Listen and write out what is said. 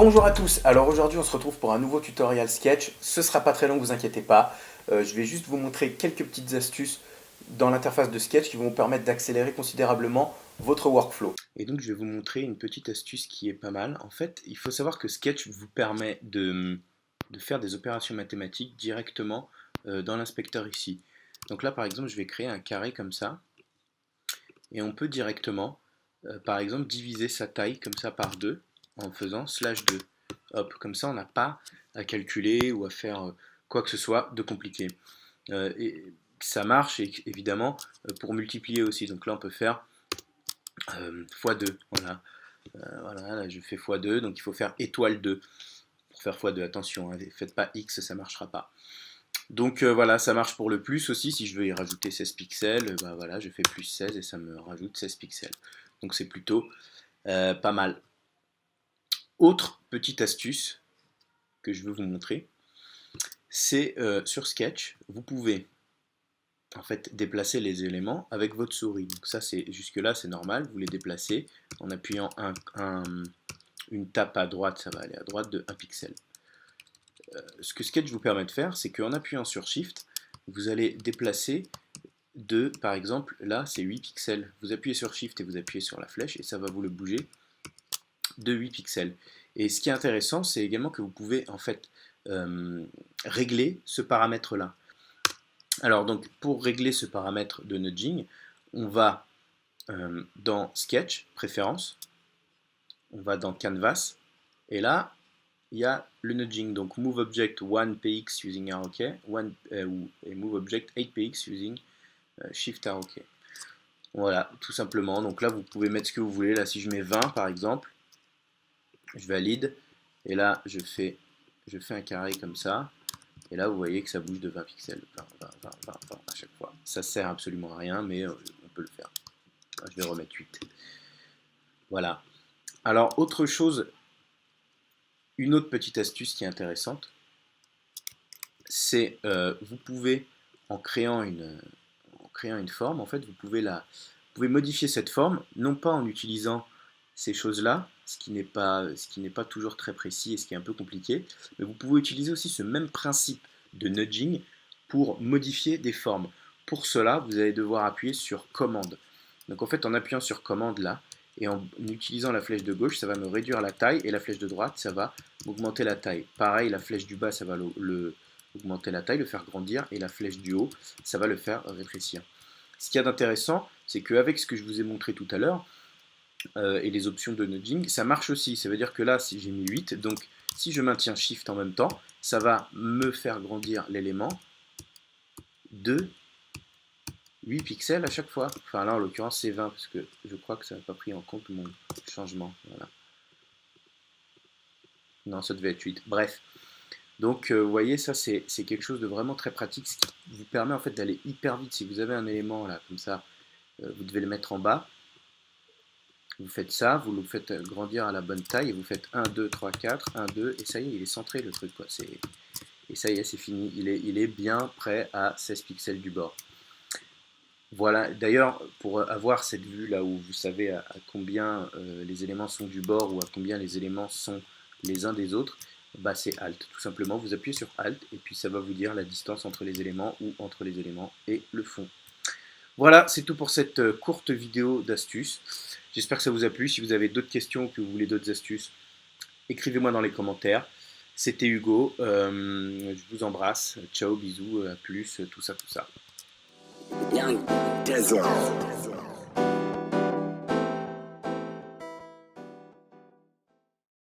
Bonjour à tous, alors aujourd'hui on se retrouve pour un nouveau tutoriel Sketch, ce sera pas très long, vous inquiétez pas. Je vais juste vous montrer quelques petites astuces dans l'interface de Sketch qui vont vous permettre d'accélérer considérablement votre workflow. Et donc je vais vous montrer une petite astuce qui est pas mal. En fait, il faut savoir que Sketch vous permet de faire des opérations mathématiques directement dans l'inspecteur ici. Donc là par exemple je vais créer un carré comme ça, et on peut directement, par exemple, diviser sa taille comme ça par 2 en faisant /2. Hop, comme ça on n'a pas à calculer ou à faire quoi que ce soit de compliqué. Et ça marche évidemment pour multiplier aussi. Donc là on peut faire x2. Voilà. Voilà, là je fais x2, donc il faut faire étoile 2 pour faire x2. Attention, hein, faites pas x, ça marchera pas. Donc voilà, ça marche pour le plus aussi. Si je veux y rajouter 16 pixels, bah voilà, je fais plus 16 et ça me rajoute 16 pixels. Donc c'est plutôt pas mal. Autre petite astuce que je veux vous montrer, c'est sur Sketch, vous pouvez en fait déplacer les éléments avec votre souris. Donc ça, jusque-là, c'est normal. Vous les déplacez en appuyant une tape à droite, ça va aller à droite de 1 pixel. Ce que Sketch vous permet de faire, c'est qu'en appuyant sur Shift, vous allez déplacer par exemple, là c'est 8 pixels. Vous appuyez sur Shift et vous appuyez sur la flèche et ça va vous le bouger de 8 pixels. Et ce qui est intéressant, c'est également que vous pouvez en fait régler ce paramètre-là. Alors donc pour régler ce paramètre de nudging, on va dans Sketch, Préférences, on va dans Canvas, et là il y a le nudging, donc Move Object 1px using arrow key, et Move Object 8px using Shift arrow key. Voilà, tout simplement. Donc là, vous pouvez mettre ce que vous voulez. Là, si je mets 20 par exemple, je valide, et là, je fais un carré comme ça, et là, vous voyez que ça bouge de 20 pixels, 20, 20, 20, 20, 20 à chaque fois. Ça sert absolument à rien, mais on peut le faire. Je vais remettre 8. Voilà. Alors, autre chose, une autre petite astuce qui est intéressante, c'est vous pouvez, en créant une forme, en fait, vous pouvez modifier cette forme, non pas en utilisant ces choses-là, ce qui n'est pas toujours très précis et ce qui est un peu compliqué, mais vous pouvez utiliser aussi ce même principe de nudging pour modifier des formes. Pour cela, vous allez devoir appuyer sur commande. Donc en fait, en appuyant sur commande là, et en utilisant la flèche de gauche, ça va me réduire la taille, et la flèche de droite, ça va augmenter la taille. Pareil, la flèche du bas, ça va augmenter la taille, le faire grandir, et la flèche du haut, ça va le faire rétrécir. Ce qu'il y a d'intéressant, c'est qu'avec ce que je vous ai montré tout à l'heure, et les options de nudging, ça marche aussi. Ça veut dire que là, si j'ai mis 8, donc si je maintiens Shift en même temps, ça va me faire grandir l'élément de 8 pixels à chaque fois. Enfin là, en l'occurrence, c'est 20, parce que je crois que ça n'a pas pris en compte mon changement. Voilà. Non, ça devait être 8. Bref. Donc, vous voyez, ça, c'est quelque chose de vraiment très pratique, ce qui vous permet en fait d'aller hyper vite. Si vous avez un élément là, comme ça, vous devez le mettre en bas. Vous faites ça, vous le faites grandir à la bonne taille, et vous faites 1, 2, 3, 4, 1, 2, et ça y est, il est centré le truc, quoi. Et ça y est, c'est fini. Il est bien prêt à 16 pixels du bord. Voilà, d'ailleurs, pour avoir cette vue là où vous savez à combien les éléments sont du bord ou à combien les éléments sont les uns des autres, bah c'est Alt. Tout simplement, vous appuyez sur Alt et puis ça va vous dire la distance entre les éléments ou entre les éléments et le fond. Voilà, c'est tout pour cette courte vidéo d'astuces. J'espère que ça vous a plu. Si vous avez d'autres questions ou que vous voulez d'autres astuces, écrivez-moi dans les commentaires. C'était Hugo, je vous embrasse. Ciao, bisous, à plus, tout ça, tout ça.